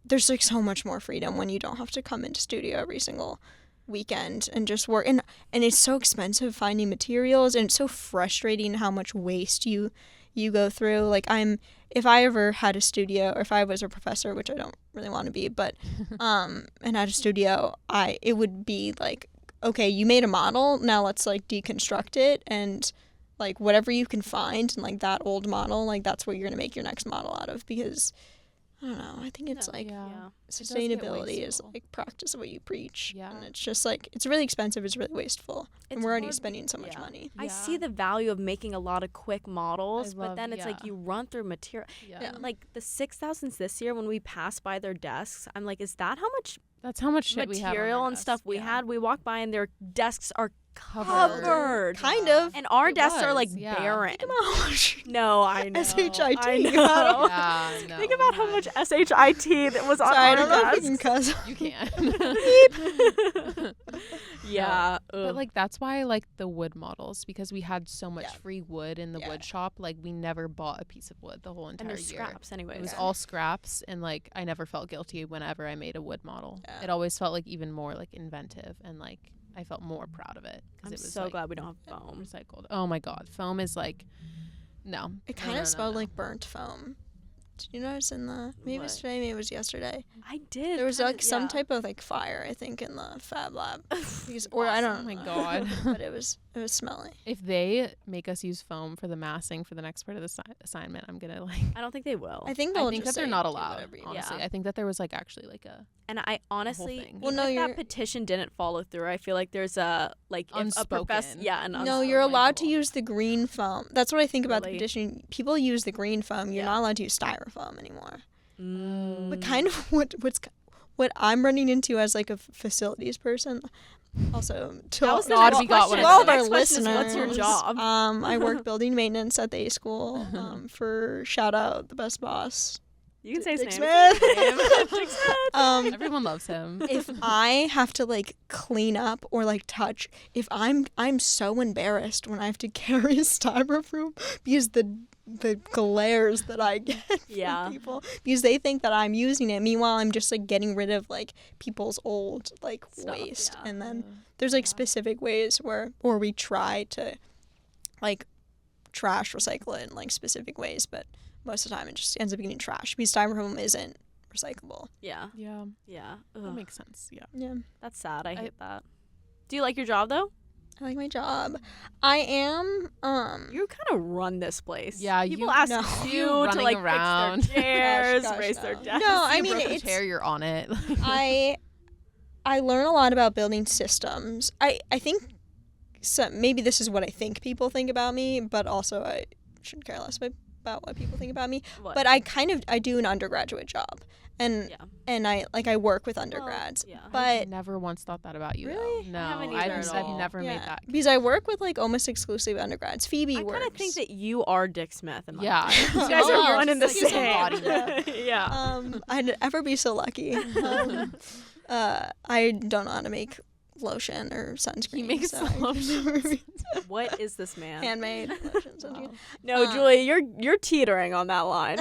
there's like so much more freedom when you don't have to come into studio every single weekend and just work, and it's so expensive finding materials, and it's so frustrating how much waste you go through. Like if I ever had a studio, or if I was a professor, which I don't really want to be, but and had a studio, it would be like, okay, you made a model, now let's like deconstruct it, and like whatever you can find, and like that old model, like that's what you're gonna make your next model out of, because I don't know, I think it's sustainability is like practice what you preach, and it's just like, it's really expensive, it's really wasteful, and we're already spending so much money. I see the value of making a lot of quick models, but then it's like you run through material. Like the 6000s this year, when we passed by their desks, I'm like, is that how much? That's how much shit material and stuff we had. We walked by and their desks are covered. Kind of. And our desks are like barren. No, I know. SHIT. I know. No, Think about how much SHIT that was on Sorry, our I don't know if desks. you can cuss. You can. Yeah. But like that's why I like the wood models, because we had so much free wood in the wood shop. Like we never bought a piece of wood the whole entire year. Scraps anyway. It was all scraps, and like I never felt guilty whenever I made a wood model. It always felt like even more like inventive, and like I felt more proud of it because it was so like, glad we don't have foam. Recycled. Oh my god, foam is like no. It kind of smelled like burnt foam. Did you notice in the, maybe it was today, maybe it was yesterday? I did. There was like some type of like fire, I think, in the Fab Lab. Because, or I don't know. Oh my god. But it was smelly. If they make us use foam for the massing for the next part of the assignment, I'm gonna like. I don't think they will. I think that they're not allowed. Honestly, I think that there was like actually like a. And I honestly, thing. if that petition didn't follow through, I feel like there's a like unspoken. A professor. Yeah, no, you're allowed to use the green foam. That's what I think about the petition. People use the green foam. You're not allowed to use styrofoam anymore. But kind of what I'm running into as like a facilities person. Also, to all of our listeners, what's your job? I work building maintenance at the A school for shout out the best boss. You can say his Dick name. Smith. Dick Smith. Everyone loves him. If I have to like clean up or like touch, if I'm so embarrassed when I have to carry a styrofoam because the glares that I get from people because they think that I'm using it. Meanwhile, I'm just like getting rid of like people's old like waste. And then there's like specific ways or we try to like trash recycle it in like specific ways, but most of the time it just ends up getting trash because styrofoam isn't recyclable. Yeah. That makes sense. Yeah. That's sad. I hate that. Do you like your job though? I like my job. I am. You kind of run this place. Yeah, people you ask know. you to Running like around. fix their chairs, Gosh, raise no. their desks. No, I mean broke a it's. chair, you're on it. I learn a lot about building systems. I think maybe this is what I think people think about me, but also I shouldn't care less about what people think about me. What? But I do an undergraduate job. And I work with undergrads. Well, yeah. But I never once thought that about you. Really? Though. No, I haven't either at I've all. never made that. Because I work with like almost exclusively undergrads. Phoebe I works. kind of think that you are Dick Smith. In my Yeah. opinion. You You guys are. are one in the Like, he's same. embodiment. Yeah. I'd ever be so lucky. I don't know how to make lotion or sunscreen. He makes so I lotion. What is this man? handmade lotion, sunscreen. No, Julie, you're teetering on that line.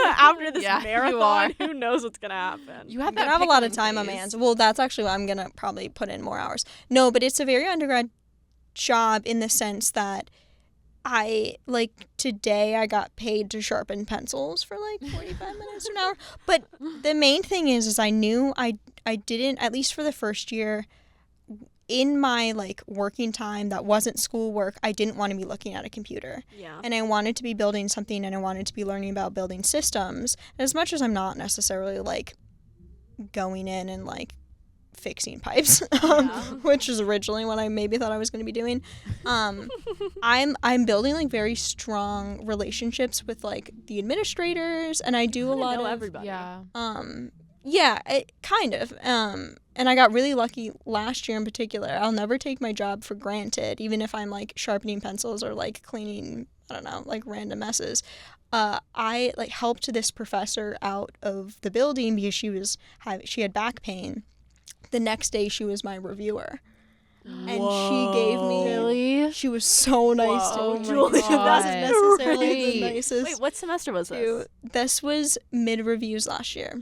After this Yeah, you marathon, are. who knows what's gonna happen? You I'm had gonna that have a lot of pickling time on my phase. hands. Well, that's actually why I'm gonna probably put in more hours. No, but it's a very undergrad job in the sense that I like today I got paid to sharpen pencils for like 45 minutes to an hour. But the main thing is I knew I didn't, at least for the first year, in my like working time that wasn't schoolwork, I didn't want to be looking at a computer. Yeah. And I wanted to be building something and I wanted to be learning about building systems. And as much as I'm not necessarily like going in and like fixing pipes, which is originally what I maybe thought I was going to be doing, I'm building like very strong relationships with like the administrators, and I do a lot of everybody. Yeah. kind of. And I got really lucky last year in particular. I'll never take my job for granted, even if I'm like sharpening pencils or like cleaning, I don't know, like random messes. I like helped this professor out of the building because she had back pain. The next day she was my reviewer. And she gave me Really? She was so nice to me. Julie, She wasn't necessarily the Great. nicest. Wait, what semester was this? This was mid-reviews last year.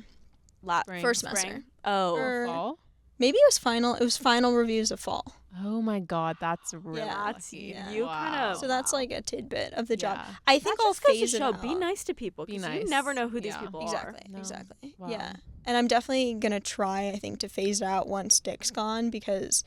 Spring. First semester. Oh. Or Fall? maybe it was final. It was final reviews of fall. Oh my God, that's really Yeah, lucky. yeah. You kinda- So that's like a tidbit of the job. Yeah. I think That I'll just goes phase to it show, out. be nice to people, Be because nice. you never know who these Yeah. people are. Exactly. No. Exactly. Wow. Yeah. And I'm definitely gonna try. I think to phase it out once Dick's gone because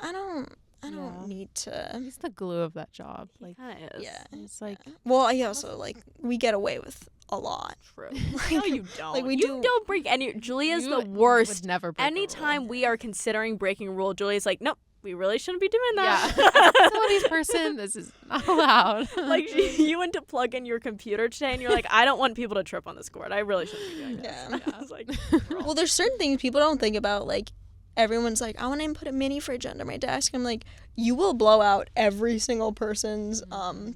I don't Yeah. need to. He's the glue of that job. Like, Kinda is. Yeah. it's like, Well, I also like we get away with a lot. True. No, you don't. Like, we you do- don't break any. Julia's you the would worst. never break a rule. Anytime we are considering breaking a rule, Julia's like, nope, we really shouldn't be doing Yeah. that. Facilities person, this is not allowed. Like you went to plug in your computer today, and you're like, I don't want people to trip on this cord. I really shouldn't be doing this. Yeah. I was like, Well, there's certain things people don't think about. Like everyone's like, I want to put a mini fridge under my desk. I'm like, you will blow out every single person's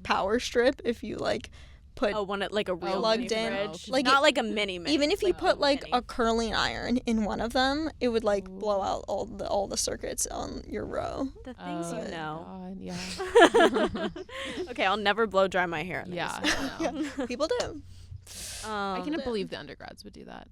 power strip if you like put. oh, one like a real Plugged mini in. fridge, Like not it- like a mini. Even if you put a like mini. a curling iron in one of them, it would like blow out all the circuits on your row. The things you Oh, know. God, yeah. Okay, I'll never blow dry my hair. in Yeah. these. no. People do. I cannot believe the undergrads would do that.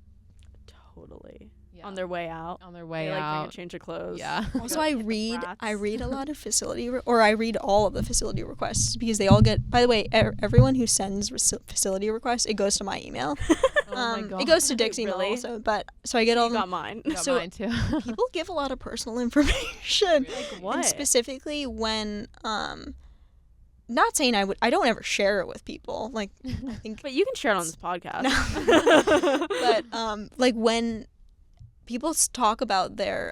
Totally. Yeah. On their way out. On their way They like bring out. a change of clothes. Yeah. Also, I read rats. a lot of facility or I read all of the facility requests because they all get. By the way, everyone who sends facility requests, it goes to my email. Oh my God. It goes to Dick's email Really? also, but so I get all You the got mine. Got so- mine too. people give a lot of personal information. Like what? And specifically when not saying I don't ever share it with people. Like I think But you can share it on this podcast. but like when people talk about their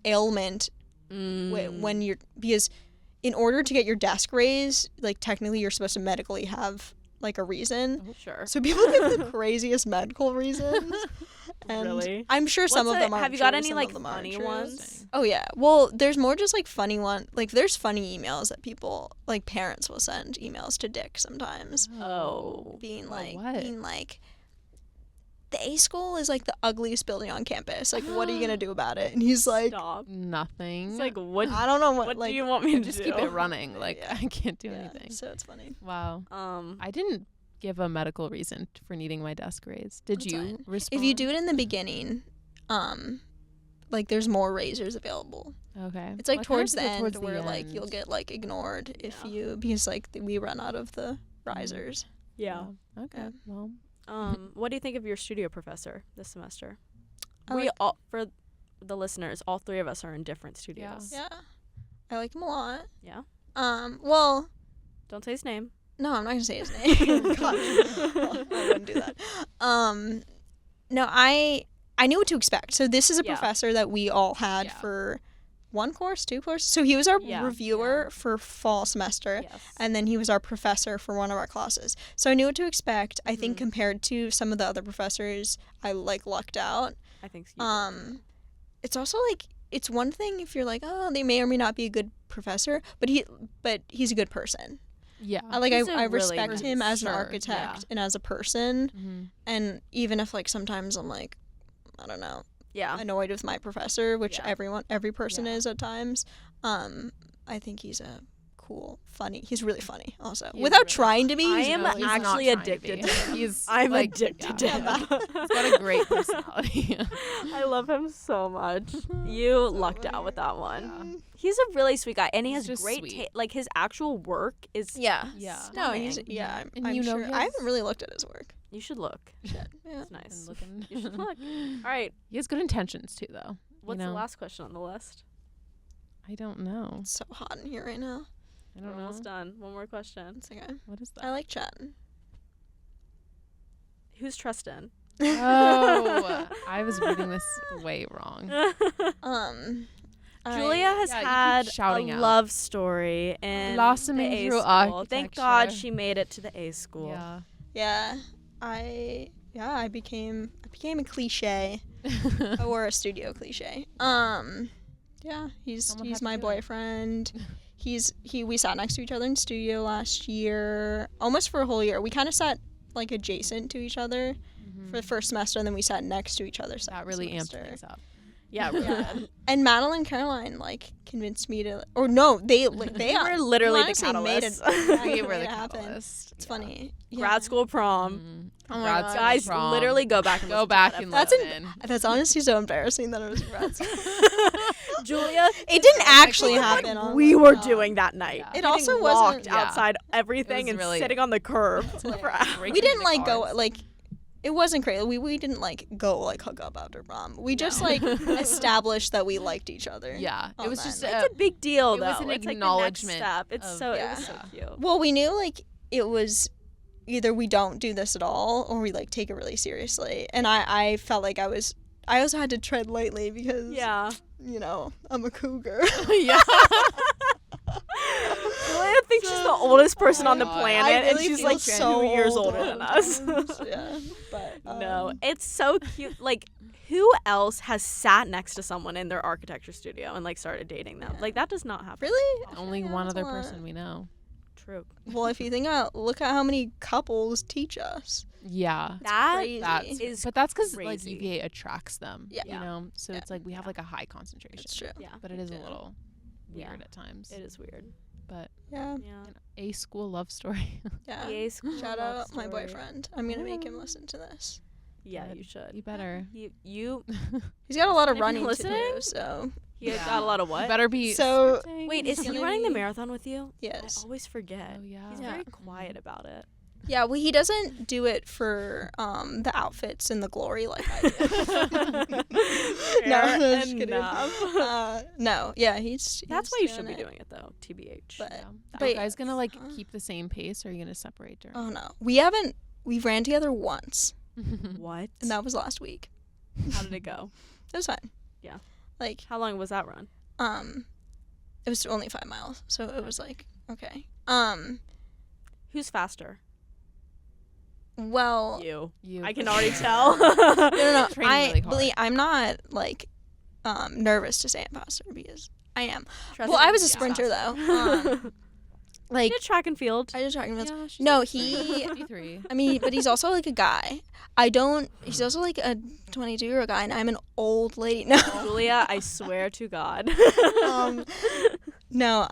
ailment when you're because in order to get your desk raised, like technically you're supposed to medically have like a reason. Sure. So people give the craziest medical reasons. And Really? I'm sure some of them are. Have you got any like funny ones? Oh yeah. Well, there's more just like funny one. Like there's funny emails that people like parents will send emails to Dick sometimes, Oh. being Oh, like what? the A school is like the ugliest building on campus. Like, what are you gonna do about it? And he's like, Stop. Nothing. It's like, what? I don't know What like, do you want me to just do? keep it running. Like, Yeah. I can't do yeah, anything. So it's funny. Wow. I didn't give a medical reason for needing my desk raised. Did That's you fine. respond? If you do it in the beginning, like there's more razors available. Okay. It's like Well, I kinda towards did the it end towards where the like you'll end. get like ignored if Yeah. you because like we run out of the risers. Yeah. Okay. Yeah. Well, What do you think of your studio professor this semester? I We like- all, for the listeners, all three of us are in different studios. Yeah, I like him a lot. Yeah? Well, Don't say his name. no, I'm not gonna say his name. God, I wouldn't do that. No, I knew what to expect. So this is a Yeah. professor that we all had Yeah. for one course, two courses. So he was our Yeah. reviewer for fall semester. Yes. And then he was our professor for one of our classes. So I knew what to expect. I think Mhm. compared to some of the other professors, I like lucked out. I think so. It's also like it's one thing if you're like, oh, they may or may not be a good professor, but he's a good person. yeah. I like He's a I really respect nice- him as an Sure, architect yeah. and as a person. Mm-hmm. And even if like sometimes I'm like, I don't know, Yeah. annoyed with my professor, which Yeah. every person Yeah. is at times. I think he's a cool, funny. He's really funny also. He is Without really trying to be. I he's am really he's not actually trying to addicted be. to him. He's I'm like, addicted yeah. to him. He's got a great personality. I love him so much. You lucked out with that one. Yeah. He's a really sweet guy, and he He's has just great sweet. like his actual work is. Yeah. Yeah. No, he's stunning. And I'm you know sure. he I has- haven't really looked at his work. You should look. Yeah. It's nice. And looking. You should look. All right. He has good intentions too, though. What's you know? the last question on the list? I don't know. It's so hot in here right now. I We're don't know. almost done. One more question. It's okay. What is that? I like chatting. Who's Tristan? Oh, I was reading this way wrong. Julia has Yeah, you keep had a shouting out. love story in Blossoming the A through school. Thank God architecture. she made it to the A school. Yeah. Yeah, I became a cliche or a studio cliche. Yeah, he's Someone had to my do it. boyfriend. We sat next to each other in studio last year, almost for a whole year. We kind of sat like adjacent to each other for the first semester, and then we sat next to each other. That second really amped semester. things up. Yeah, really Yeah. did. And Madeline Caroline like convinced me to, or no, they We were literally the honestly made catalyst. We were made the it happen. catalyst. It's Yeah. funny. Yeah. Grad school prom. Mhm. Oh my Grad God. school Guys, prom. literally go back and Go listen to back that and episode. listen. That's honestly so embarrassing that it was grad school. Julia, It didn't Yeah, actually like, happen. on we like, were doing that night. Yeah. It Getting also locked wasn't- Yeah. outside everything It and was really- sitting on the curb for hours. Breaking We didn't the like go cars. like. It wasn't crazy. We didn't like go like hook up after prom. We just No. like established that we liked each other. Yeah, Oh, it was man. just It's a big deal, it though. was an it's like the next acknowledgement step. It's of- so it Yeah. was so cute. Well, we knew like it was either we don't do this at all or we like take it really seriously. And I felt like I also had to tread lightly because Yeah. you know, I'm a cougar. yeah. Julia thinks she's the oldest person on the God. planet, I and really she's feel like so 2 years old older than us. sometimes. Yeah, but No, it's so cute. Like, who else has sat next to someone in their architecture studio and like started dating them? Yeah. Like, that does not happen. really. Only Yeah, one that's other a lot. person we know. True. Well, if you think about, look at how many couples teach us. Yeah. That Crazy. That's is but that's because like crazy. UVA attracts them. Yeah. You know, so Yeah. it's like we have like a high concentration. It's true. Yeah. But it is Yeah. a little Yeah. weird at times. It is weird. But Yeah. Yeah. a school love story. Yeah. The A school Shout love out my story. boyfriend. I'm gonna make him listen to this. Yeah, Good. you should. You better. You He's got a lot of If you're running to listening, do, so he Yeah. got a lot of You what? better be. So- sprinting. Wait, is He's he gonna running the be- marathon with you? yes. I always forget. Oh yeah. He's Yeah. very quiet about it. Yeah, well, he doesn't do it for the outfits and the glory like I do. Fair no, just kidding. enough. No, yeah, he's That's why he's you should be it. doing it though. TBH. But Yeah. Are but- you guys gonna like Huh? keep the same pace, or are you gonna separate during? Oh no, we ran together once, What? and that was last week. How did it go? It was fine. Yeah. Like How long was that run? it was only 5 miles, so it was like okay. Who's faster? Well, You. You. I can already tell. no. Training really hard. I'm not like nervous to say I'm faster because I am. Trust Well, me, I was a he's sprinter faster. though. Like, did track and field. I did track and field. Yeah, No, like he. 53. I mean, but he's also like a guy. He's also like a 22-year-old guy, and I'm an old lady. No. Julia, I swear to God. No,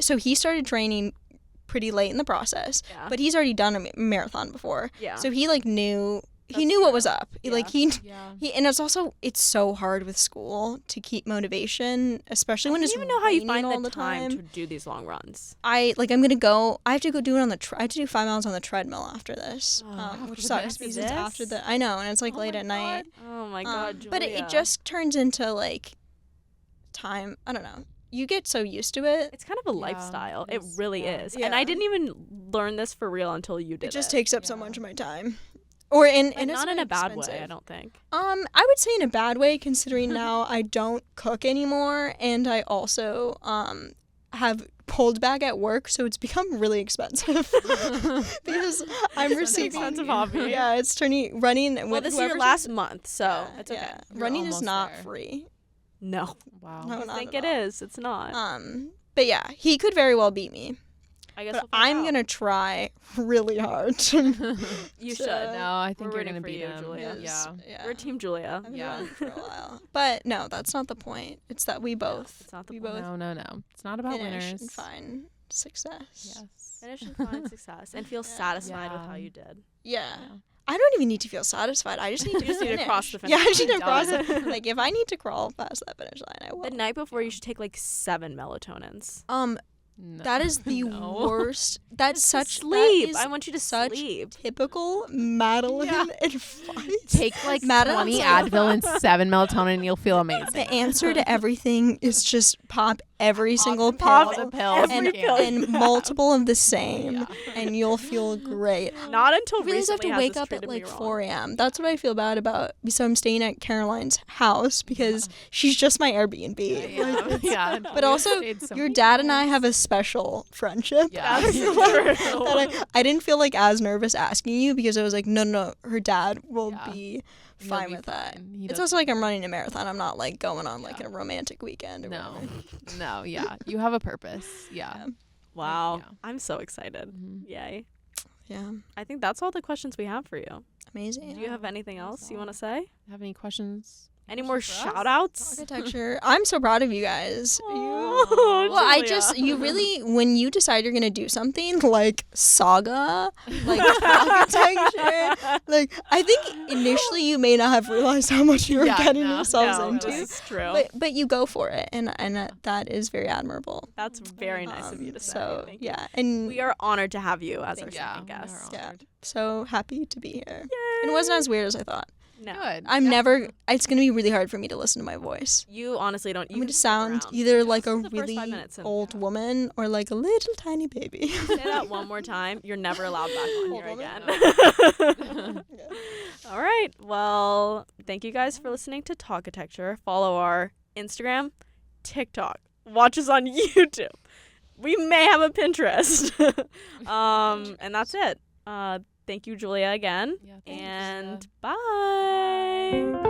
so he started training pretty late in the process, but he's already done a marathon before. Yeah. So he like knew. He knew what was up. Yeah. Like he and it's so hard with school to keep motivation, especially when it's raining all the time. I don't even know how you find the time to do these long runs. I have to go do it I have to do 5 miles on the treadmill after this, which sucks because it's after I know, and it's like late at night. Oh my God, Julia. But it just turns into like time. I don't know. You get so used to it. It's kind of a lifestyle. It really is. Yeah. And I didn't even learn this for real until you did it. It just takes up so much of my time. Or and not in a bad way, I don't think. I would say in a bad way, considering now I don't cook anymore, and I also have pulled back at work, so it's become really expensive because I'm receiving expensive hobby. Yeah, it's running. Well, this is your last month, so it's okay. Yeah. Running is not free. No. Wow. No, I think it is. It's not. But yeah, he could very well beat me. I guess I'm gonna try really hard. You should. No, I think you're gonna beat you, him. Julia. Yeah. We're Team Julia. I've been running for a while, but no, that's not the point. It's that we both. It's not the point. No. It's not about winners. And find success. Yes. Finish and find success, and feel satisfied with how you did. Yeah. I don't even need to feel satisfied. I just need to need to cross the finish line. Yeah, I just need to cross it. Like, if I need to crawl past that finish line, I will. The night before, you should take like 7 melatonins. No. That is the worst. That's such sleep. I want you to sleep. Typical Madeline advice. Take like 20 Advil and 7 melatonin, and you'll feel amazing. The answer to everything is just pop every single pill. Pop the pills. And multiple of the same, and you'll feel great. Not until you really have to wake up at like 4 a.m. That's what I feel bad about. So I'm staying at Caroline's house because she's just my Airbnb. Yeah. But also, your dad and I have a special friendship. Yeah. I didn't feel like as nervous asking you because I was like, no, her dad will be fine with that. It's also like I'm running a marathon. I'm not like going on like a romantic weekend or No, yeah. You have a purpose. Yeah. Wow. Yeah. I'm so excited. Mm-hmm. Yay. Yeah. I think that's all the questions we have for you. Amazing. Do you have anything else you want to say? Have any questions? Any more shout outs? Architecture. I'm so proud of you guys. Well, you really, when you decide you're going to do something like saga, like architecture, like I think initially you may not have realized how much you were getting yourselves into. That's true. But you go for it, and that is very admirable. That's very nice of you to say. So, Thank you. and we are honored to have you as our second guest. Yeah, so happy to be here. Yay. And it wasn't as weird as I thought. No. Good. I'm never. It's gonna be really hard for me to listen to my voice. You honestly don't. I'm gonna sound either like a really old woman or like a little tiny baby. Say that one more time. You're never allowed back on here again. All right. Well, thank you guys for listening to Talkitecture. Follow our Instagram, TikTok. Watch us on YouTube. We may have a Pinterest. And that's it. Thank you, Julia, again. Yeah, and bye.